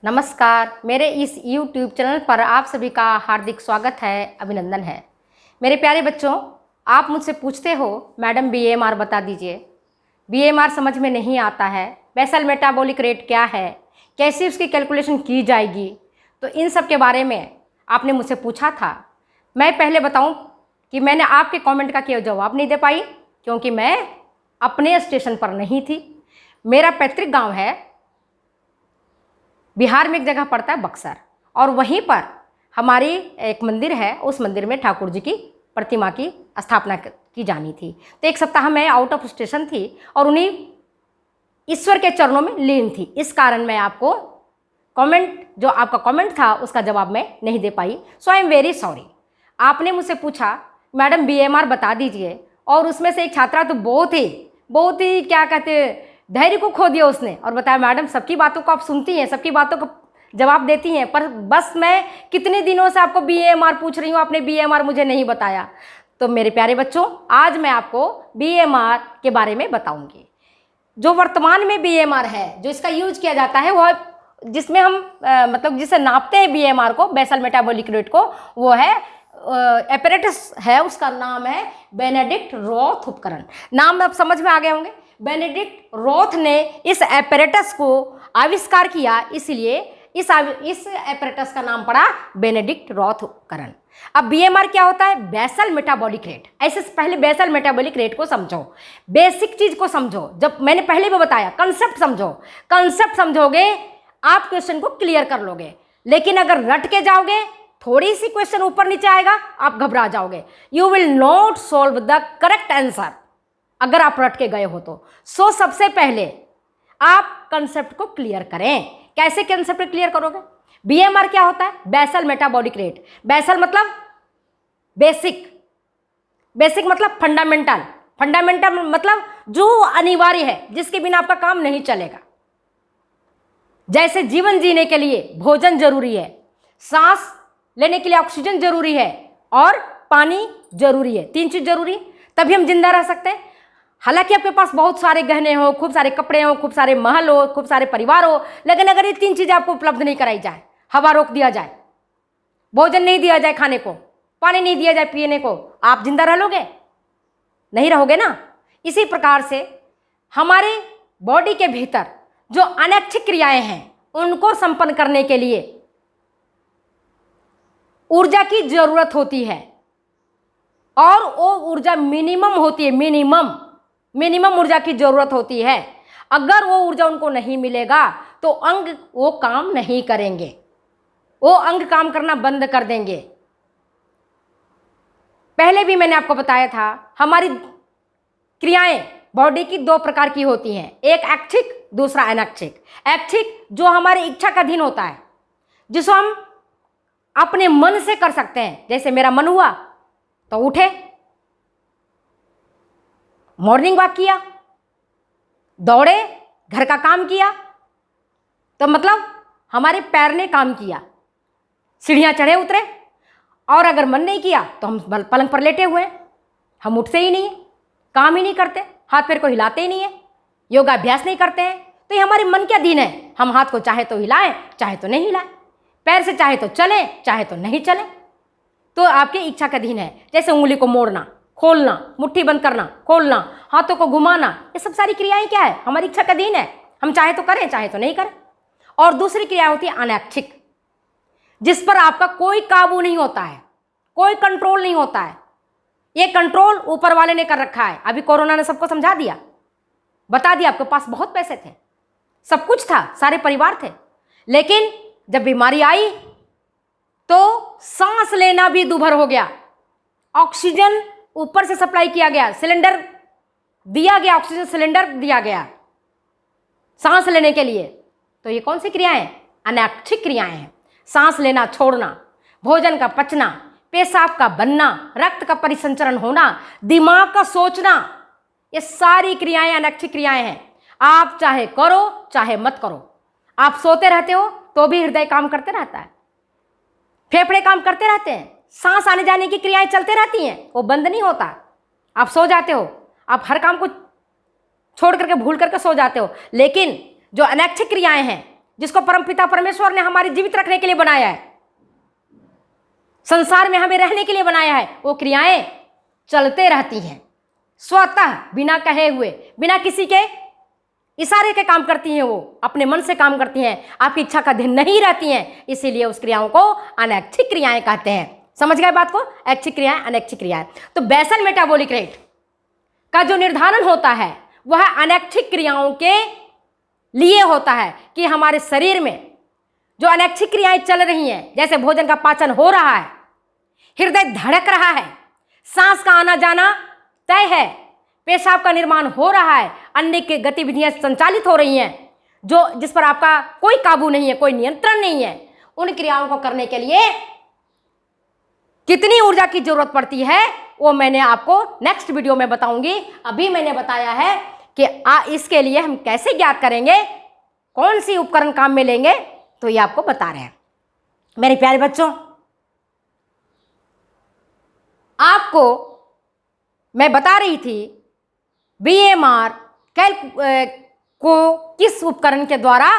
नमस्कार। मेरे इस YouTube चैनल पर आप सभी का हार्दिक स्वागत है, अभिनंदन है। मेरे प्यारे बच्चों, आप मुझसे पूछते हो मैडम BMR बता दीजिए। BMR समझ में नहीं आता है, बेसल मेटाबॉलिक रेट क्या है, कैसे उसकी कैलकुलेशन की जाएगी। तो इन सब के बारे में आपने मुझसे पूछा था। मैं पहले बताऊं कि मैंने आपके कमेंट का क्यों जवाब नहीं दे पाई, क्योंकि मैं अपने स्टेशन पर नहीं थी। मेरा पैतृक गाँव है बिहार में, एक जगह पड़ता है बक्सर, और वहीं पर हमारी एक मंदिर है। उस मंदिर में ठाकुर जी की प्रतिमा की स्थापना की जानी थी। तो एक सप्ताह मैं आउट ऑफ स्टेशन थी और उन्हीं ईश्वर के चरणों में लीन थी। इस कारण मैं आपको कमेंट, जो आपका कमेंट था उसका जवाब मैं नहीं दे पाई। सो आई एम वेरी सॉरी। आपने मुझसे पूछा मैडम BMR बता दीजिए, और उसमें से एक छात्रा तो बहुत ही क्या कहते धैर्य को खो दिया उसने, और बताया मैडम सबकी बातों को आप सुनती हैं, सबकी बातों को जवाब देती हैं, पर बस मैं कितने दिनों से आपको BMR पूछ रही हूँ, आपने BMR मुझे नहीं बताया। तो मेरे प्यारे बच्चों, आज मैं आपको BMR के बारे में बताऊंगी। जो वर्तमान में BMR है, जो इसका यूज किया जाता है, वह जिसमें हम मतलब जिसे नापते हैं BMR को, बेसल मेटाबॉलिक रेट को, वो है एपरेटस है, उसका नाम है बेनेडिक्ट रॉथ उपकरण। नाम अब समझ में आ गए होंगे। बेनेडिक्ट रॉथ ने इस एपरेटस को आविष्कार किया, इसलिए इस एपरेटस का नाम पड़ा बेनेडिक्ट रॉथ उपकरण। अब BMR क्या होता है? Basal metabolic rate. ऐसे पहले बेसल मेटाबॉलिक रेट को समझो, बेसिक चीज को समझो। जब मैंने पहले भी बताया, कंसेप्ट समझो। कंसेप्ट समझोगे आप क्वेश्चन को क्लियर कर लोगे। लेकिन अगर रट के जाओगे, थोड़ी सी क्वेश्चन ऊपर नीचे आएगा, आप घबरा जाओगे। You will not solve the correct answer अगर आप रट के गए हो तो। सो सबसे पहले आप कंसेप्ट को क्लियर करें। कैसे कंसेप्ट क्लियर करोगे? BMR क्या होता है? Basal metabolic rate. बेसल मतलब बेसिक, बेसिक मतलब फंडामेंटल, फंडामेंटल मतलब जो अनिवार्य है, जिसके बिना आपका काम नहीं चलेगा। जैसे जीवन जीने के लिए भोजन जरूरी है, सांस लेने के लिए ऑक्सीजन जरूरी है, और पानी जरूरी है। 3 चीज जरूरी है, तभी हम जिंदा रह सकते हैं। हालांकि आपके पास बहुत सारे गहने हो, खूब सारे कपड़े हो, खूब सारे महल हो, खूब सारे परिवार हो, लेकिन अगर ये 3 चीजें आपको उपलब्ध नहीं कराई जाए, हवा रोक दिया जाए, भोजन नहीं दिया जाए खाने को, पानी नहीं दिया जाए पीने को, आप जिंदा रह लोगे? नहीं रहोगे ना। इसी प्रकार से हमारे बॉडी के भीतर जो अनैच्छिक क्रियाएं हैं, उनको संपन्न करने के लिए ऊर्जा की जरूरत होती है, और वो ऊर्जा मिनिमम होती है। मिनिमम ऊर्जा की जरूरत होती है। अगर वो ऊर्जा उनको नहीं मिलेगा तो अंग वो काम नहीं करेंगे, वो अंग काम करना बंद कर देंगे। पहले भी मैंने आपको बताया था, हमारी क्रियाएं बॉडी की 2 प्रकार की होती हैं, एक ऐच्छिक, दूसरा अनैच्छिक। ऐच्छिक जो हमारी इच्छा का अधीन होता है, जिसको हम अपने मन से कर सकते हैं। जैसे मेरा मन हुआ तो उठे, मॉर्निंग वॉक किया, दौड़े, घर का काम किया, तो मतलब हमारे पैर ने काम किया, सीढ़ियां चढ़े उतरे। और अगर मन नहीं किया तो हम पलंग पर लेटे हुए हैं, हम उठते ही नहीं है, काम ही नहीं करते, हाथ पैर को हिलाते ही नहीं है, योगाभ्यास नहीं करते हैं। तो ये हमारे मन के अधीन है। हम हाथ को चाहे तो हिलाएं, चाहे तो नहीं हिलाएं, पैर से चाहे तो चलें, चाहे तो नहीं चलें। तो आपके इच्छा का अधीन है। जैसे उंगली को मोड़ना, खोलना, मुट्ठी बंद करना, खोलना, हाथों को घुमाना, ये सब सारी क्रियाएं क्या है? हमारी इच्छा का अधीन है। हम चाहे तो करें, चाहे तो नहीं करें। और दूसरी क्रिया होती है अनैच्छिक, जिस पर आपका कोई काबू नहीं होता है, कोई कंट्रोल नहीं होता है। ये कंट्रोल ऊपर वाले ने कर रखा है। अभी कोरोना ने सबको समझा दिया, बता दिया आपके पास बहुत पैसे थे, सब कुछ था, सारे परिवार थे, लेकिन जब बीमारी आई तो सांस लेना भी दूभर हो गया। ऑक्सीजन ऊपर से सप्लाई किया गया, सिलेंडर दिया गया, ऑक्सीजन सिलेंडर दिया गया सांस लेने के लिए। तो ये कौन सी क्रियाएं? अनैच्छिक क्रियाएं हैं। सांस लेना, छोड़ना, भोजन का पचना, पेशाब का बनना, रक्त का परिसंचरण होना, दिमाग का सोचना, ये सारी क्रियाएं अनैच्छिक क्रियाएं हैं। आप चाहे करो चाहे मत करो। आप सोते रहते हो तो भी हृदय काम करते रहता है, फेफड़े काम करते रहते हैं, सांस आने जाने की क्रियाएं चलते रहती हैं, वो बंद नहीं होता। आप सो जाते हो, आप हर काम को छोड़ करके, भूल करके सो जाते हो, लेकिन जो अनैच्छिक क्रियाएं हैं, जिसको परमपिता परमेश्वर ने हमारी जीवित रखने के लिए बनाया है, संसार में हमें रहने के लिए बनाया है, वो क्रियाएं चलते रहती हैं स्वतः, बिना कहे हुए, बिना किसी के इशारे के काम करती हैं। वो अपने मन से काम करती हैं, आपकी इच्छा का अधीन नहीं रहती हैं। इसीलिए उस क्रियाओं को अनैच्छिक क्रियाएं कहते हैं। समझ गए बात को? ऐच्छिक क्रियाएं, अनैच्छिक क्रियाएं। तो बेसल मेटाबॉलिक रेट का जो निर्धारण होता है वह अनैच्छिक क्रियाओं के लिए होता है कि हमारे शरीर में जो अनैच्छिक क्रियाएं चल रही हैं, जैसे भोजन का पाचन हो रहा है, हृदय धड़क रहा है, सांस का आना जाना तय है, पेशाब का निर्माण हो रहा है, अन्य की गतिविधियां संचालित हो रही हैं, जो जिस पर आपका कोई काबू नहीं है, कोई नियंत्रण नहीं है, उन क्रियाओं को करने के लिए कितनी ऊर्जा की जरूरत पड़ती है वो मैंने आपको नेक्स्ट वीडियो में बताऊंगी। अभी मैंने बताया है कि इसके लिए हम कैसे ज्ञात करेंगे, कौन सी उपकरण काम में लेंगे, तो ये आपको बता रहे हैं। मेरे प्यारे बच्चों, आपको मैं बता रही थी बीएमआर को किस उपकरण के द्वारा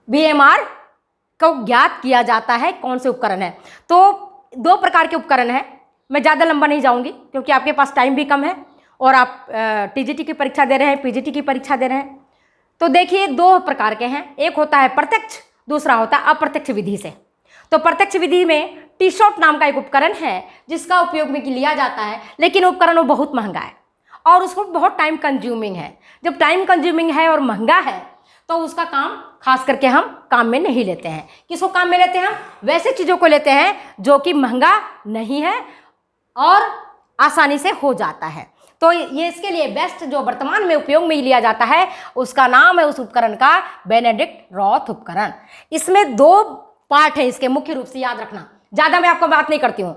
बीएमआर को ज्ञात किया जाता है, कौन से उपकरण है। तो 2 प्रकार के उपकरण हैं। मैं ज़्यादा लंबा नहीं जाऊंगी क्योंकि आपके पास टाइम भी कम है और आप टीजीटी की परीक्षा दे रहे हैं, पीजीटी की परीक्षा दे रहे हैं। तो देखिए 2 प्रकार के हैं, एक होता है प्रत्यक्ष, दूसरा होता है अप्रत्यक्ष विधि से। तो प्रत्यक्ष विधि में टी-शॉट नाम का एक उपकरण है जिसका उपयोग में लिया जाता है, लेकिन उपकरण वो बहुत महंगा है और उसको बहुत टाइम कंज्यूमिंग है। जब टाइम कंज्यूमिंग है और महंगा है तो उसका काम खास करके हम काम में नहीं लेते हैं। किसको काम में लेते हैं? हम वैसे चीज़ों को लेते हैं जो कि महंगा नहीं है और आसानी से हो जाता है। तो ये इसके लिए बेस्ट जो वर्तमान में उपयोग में लिया जाता है उसका नाम है उस उपकरण का बेनेडिक्ट रॉथ उपकरण। इसमें 2 पार्ट है इसके, मुख्य रूप से याद रखना। ज़्यादा मैं आपको बात नहीं करती हूँ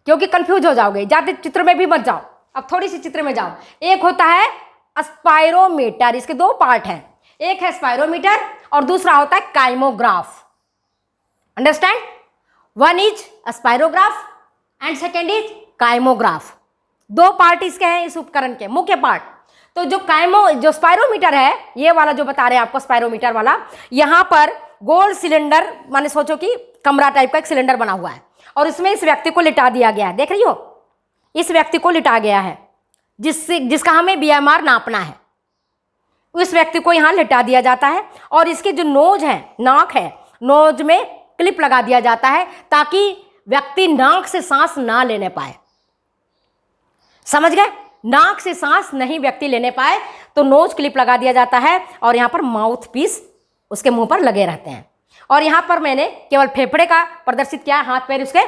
क्योंकि कंफ्यूज हो जाओगे, ज़्यादा चित्र में भी मत जाओ, अब थोड़ी सी चित्र में जाओ। एक होता है स्पायरोमीटर, इसके 2 पार्ट हैं, एक है स्पायरोमीटर और दूसरा होता है kymograph. Understand? One is spirograph and second is kymograph. 2 part इसके हैं इस उपकरण के, मुख्य पार्ट। तो जो स्पायरोमीटर है, ये वाला जो बता रहे हैं आपको स्पायरोमीटर वाला, यहाँ पर गोल सिलेंडर, माने सोचो कि कमरा टाइप का एक सिलेंडर बना हुआ है और इसमें इस व्यक्ति को लिटा दिया गया है। देख रही हो, इस व्यक्ति को लिटा गया है जिसका हमें बीएमआर नापना है। उस व्यक्ति को यहाँ लिटा दिया जाता है और इसके जो नोज है, नाक है, नोज में क्लिप लगा दिया जाता है ताकि व्यक्ति नाक से सांस ना लेने पाए। समझ गए? नाक से सांस नहीं व्यक्ति लेने पाए तो नोज क्लिप लगा दिया जाता है और यहाँ पर माउथ पीस उसके मुंह पर लगे रहते हैं। और यहाँ पर मैंने केवल फेफड़े का प्रदर्शित किया, हाथ पैर उसके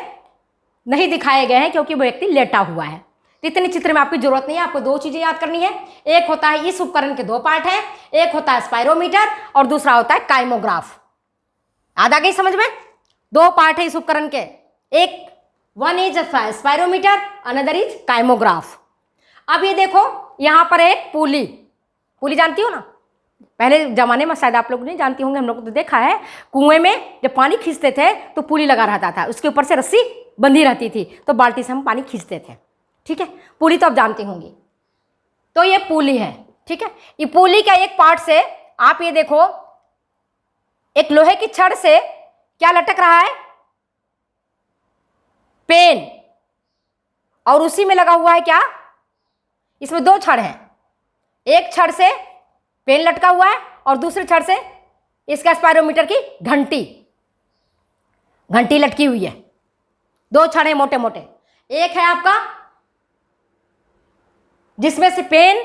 नहीं दिखाए गए हैं क्योंकि वो व्यक्ति लेटा हुआ है। इतने चित्र में आपकी जरूरत नहीं है, आपको 2 चीजें याद करनी है। एक होता है इस उपकरण के 2 पार्ट हैं, एक होता है स्पायरोमीटर और दूसरा होता है काइमोग्राफ। याद आ गई समझ में? 2 पार्ट है इस उपकरण के, एक one is spirometer, another is kymograph. अब ये देखो यहाँ पर एक पुली जानती हो ना, पहले जमाने में शायद आप लोग नहीं जानती होंगे, हम लोग तो देखा है, कुएं में जब पानी खींचते थे तो पुली लगा रहता था, उसके ऊपर से रस्सी बंधी रहती थी, तो बाल्टी से हम पानी खींचते थे। ठीक है, पुली तो आप जानती होंगी। तो ये पुली है, ठीक है। ये पुली का एक पार्ट से आप ये देखो, एक लोहे की छड़ से क्या लटक रहा है? पेन, और उसी में लगा हुआ है क्या? इसमें 2 छड़ हैं, एक छड़ से पेन लटका हुआ है और दूसरे छड़ से इसका स्पायरोमीटर की घंटी लटकी हुई है। 2 छड़ हैं मोटे मोटे, एक है आपका जिसमें से पेन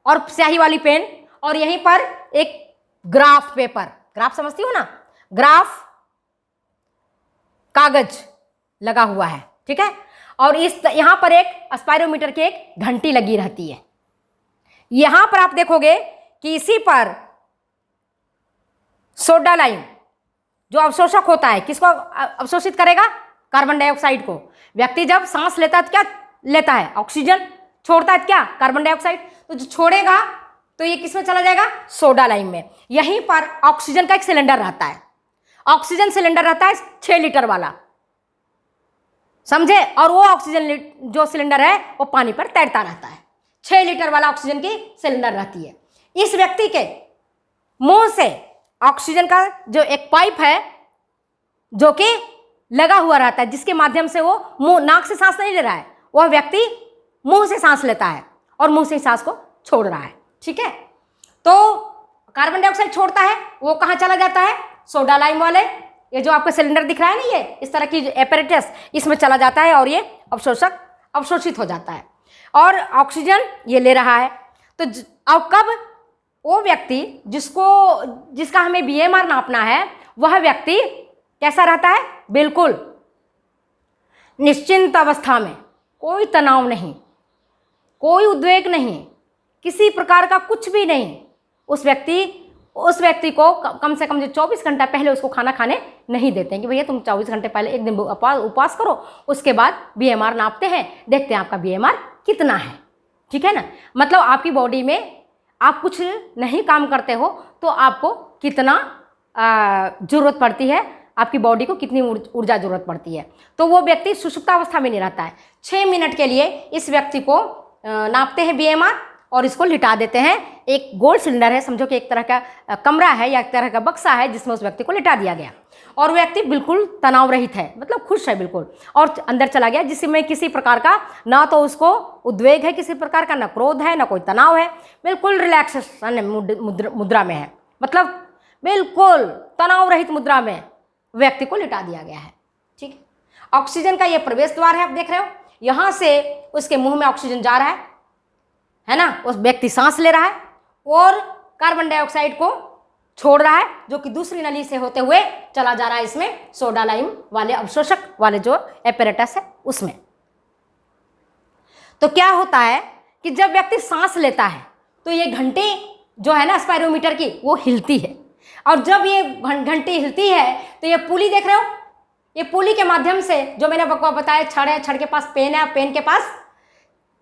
और स्याही वाली पेन, और यहीं पर एक ग्राफ पेपर, ग्राफ समझती हो ना, ग्राफ कागज लगा हुआ है, ठीक है। और यहां पर एक स्पायरोमीटर की एक घंटी लगी रहती है। यहां पर आप देखोगे कि इसी पर सोडा लाइम जो अवशोषक होता है, किसको अवशोषित करेगा? कार्बन डाइऑक्साइड को। व्यक्ति जब सांस लेता है तो क्या लेता है? ऑक्सीजन। छोड़ता है क्या? Carbon dioxide. तो जो छोड़ेगा तो ये किस में चला जाएगा? सोडा लाइम में। यहीं पर ऑक्सीजन का एक सिलेंडर रहता है, ऑक्सीजन सिलेंडर रहता है 6 लीटर वाला, समझे। और वो ऑक्सीजन जो सिलेंडर है वो पानी पर तैरता रहता है। 6 लीटर वाला ऑक्सीजन की सिलेंडर रहती है। इस व्यक्ति के मुंह से ऑक्सीजन का जो एक पाइप है जो कि लगा हुआ रहता है, जिसके माध्यम से वो मुंह नाक से सांस नहीं ले रहा है, वह व्यक्ति मुंह से सांस लेता है और मुंह से सांस को छोड़ रहा है। ठीक है, तो कार्बन डाइऑक्साइड छोड़ता है, वो कहाँ चला जाता है? सोडा लाइम वाले, ये जो आपका सिलेंडर दिख रहा है ना, ये इस तरह की एपरेटस, इसमें चला जाता है और ये अवशोषित हो जाता है और ऑक्सीजन ये ले रहा है। तो अब कब वो व्यक्ति जिसका हमें BMR नापना है, वह व्यक्ति कैसा रहता है? बिल्कुल निश्चिंत अवस्था में, कोई तनाव नहीं, कोई उद्वेग नहीं, किसी प्रकार का कुछ भी नहीं। उस व्यक्ति को कम से कम जो 24 घंटा पहले उसको खाना खाने नहीं देते हैं कि भैया तुम 24 घंटे पहले एक दिन उपवास करो, उसके बाद BMR नापते हैं, देखते हैं आपका BMR कितना है। ठीक है ना, मतलब आपकी बॉडी में आप कुछ नहीं काम करते हो तो आपको कितना ज़रूरत पड़ती है, आपकी बॉडी को कितनी ऊर्जा ज़रूरत पड़ती है। तो वो व्यक्ति सुषुप्तावस्था में नहीं रहता है। 6 मिनट के लिए इस व्यक्ति को नापते हैं BMR और इसको लिटा देते हैं। एक गोल सिलेंडर है, समझो कि एक तरह का कमरा है या एक तरह का बक्सा है जिसमें उस व्यक्ति को लिटा दिया गया और व्यक्ति बिल्कुल तनाव रहित है, मतलब खुश है बिल्कुल, और अंदर चला गया जिसमें किसी प्रकार का ना तो उसको उद्वेग है किसी प्रकार का, ना क्रोध है, ना कोई तनाव है, बिल्कुल रिलैक्सेशन मुद्रा में है, मतलब बिल्कुल तनाव रहित मुद्रा में व्यक्ति को लिटा दिया गया है। ठीक है, ऑक्सीजन का ये प्रवेश द्वार है, आप देख रहे हो, यहाँ से उसके मुंह में ऑक्सीजन जा रहा है ना, उस व्यक्ति सांस ले रहा है और कार्बन डाइऑक्साइड को छोड़ रहा है जो कि दूसरी नली से होते हुए चला जा रहा है इसमें सोडा लाइम वाले अवशोषक वाले जो एपरेटस है उसमें। तो क्या होता है कि जब व्यक्ति सांस लेता है तो ये घंटी जो है ना स्पायरोमीटर की, वो हिलती है, और जब ये घंटी हिलती है तो ये पुली देख रहे हो, ये पुली के माध्यम से जो मैंने आपको बताया, छड़ है, छड़ के पास पेन है, पेन के पास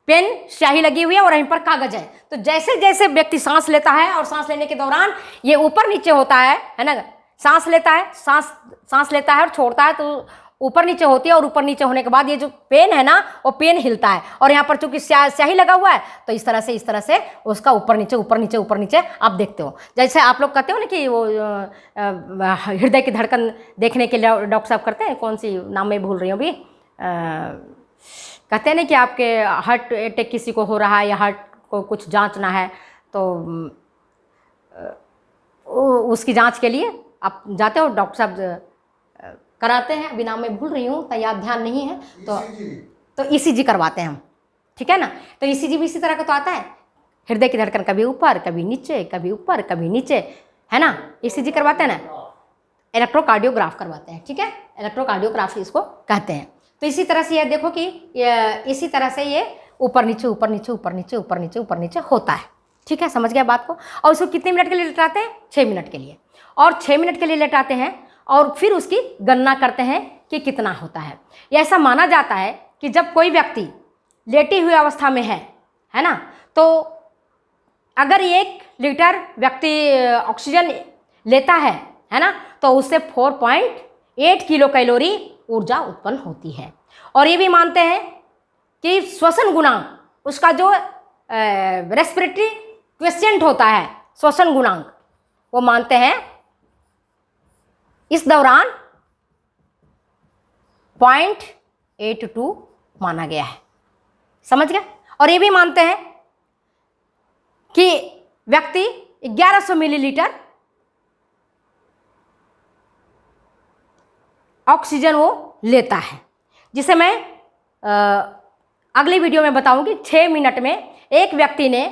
पेन स्याही लगी हुई है और यहीं पर कागज है। तो जैसे जैसे व्यक्ति सांस लेता है और सांस लेने के दौरान ये ऊपर नीचे होता है ना, सांस लेता है, सांस लेता है और छोड़ता है तो ऊपर नीचे होती है, और ऊपर नीचे होने के बाद ये जो पेन है ना, वो पेन हिलता है, और यहाँ पर चूंकि स्याही लगा हुआ है तो इस तरह से उसका ऊपर नीचे आप देखते हो। जैसे आप लोग कहते हो ना कि वो हृदय की धड़कन देखने के लिए डॉक्टर साहब करते हैं, कौन सी नाम मैं भूल रही हूँ अभी, कहते हैं ना कि आपके हार्ट अटैक किसी को हो रहा है या हार्ट को कुछ जांचना है तो उसकी जांच के लिए आप जाते हो, डॉक्टर साहब कराते हैं, अभी नाम मैं भूल रही हूँ, याद ध्यान नहीं है, तो ECG करवाते हैं हम। ठीक है ना, तो ECG भी इसी तरह का तो आता है, हृदय की धड़कन कभी ऊपर कभी नीचे, कभी ऊपर कभी नीचे, है ना, ECG करवाते हैं ना, इलेक्ट्रोकार्डियोग्राफ करवाते हैं। ठीक है, इलेक्ट्रोकार्डियोग्राफी इसको कहते हैं। तो इसी तरह से ये देखो कि इसी तरह से ये ऊपर नीचे होता है। ठीक है, समझ गया बात को। और उसको कितने मिनट के लिए लेटाते हैं? 6 मिनट के लिए, और 6 मिनट के लिए लेटाते हैं और फिर उसकी गणना करते हैं कि कितना होता है। ऐसा माना जाता है कि जब कोई व्यक्ति लेटी हुई अवस्था में है ना, तो अगर 1 लीटर व्यक्ति ऑक्सीजन लेता है ना, तो उससे 4.8 किलो कैलोरी ऊर्जा उत्पन्न होती है। और ये भी मानते हैं कि श्वसन गुणांक, उसका जो रेस्पिरेटरी क्वेश्चन होता है, श्वसन गुणांक, वो मानते हैं इस दौरान 0.82 माना गया है। समझ गया? और ये भी मानते हैं कि व्यक्ति 1100 मिलीलीटर ऑक्सीजन वो लेता है, जिसे मैं अगली वीडियो में बताऊंगी। 6 मिनट में एक व्यक्ति ने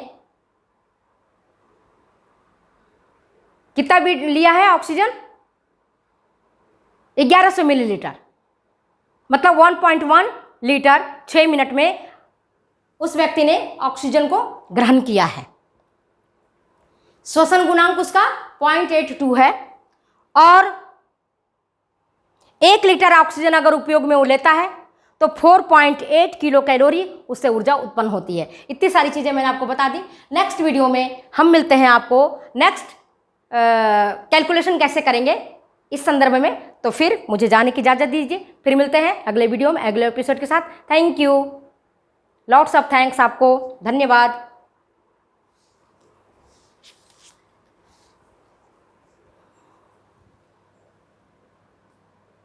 कितना भी लिया है ऑक्सीजन? 1100 मिलीलीटर, मतलब 1.1 लीटर 6 मिनट में उस व्यक्ति ने ऑक्सीजन को ग्रहण किया है। श्वसन गुणांक उसका 0.82 है, और 1 लीटर ऑक्सीजन अगर उपयोग में वो लेता है तो 4.8 किलो कैलोरी उससे ऊर्जा उत्पन्न होती है। इतनी सारी चीज़ें मैंने आपको बता दी। नेक्स्ट वीडियो में हम मिलते हैं आपको नेक्स्ट कैलकुलेशन कैसे करेंगे इस संदर्भ में। तो फिर मुझे जाने की इजाज़त दीजिए, फिर मिलते हैं अगले वीडियो में अगले एपिसोड के साथ। Thank you, lots of thanks, आपको धन्यवाद।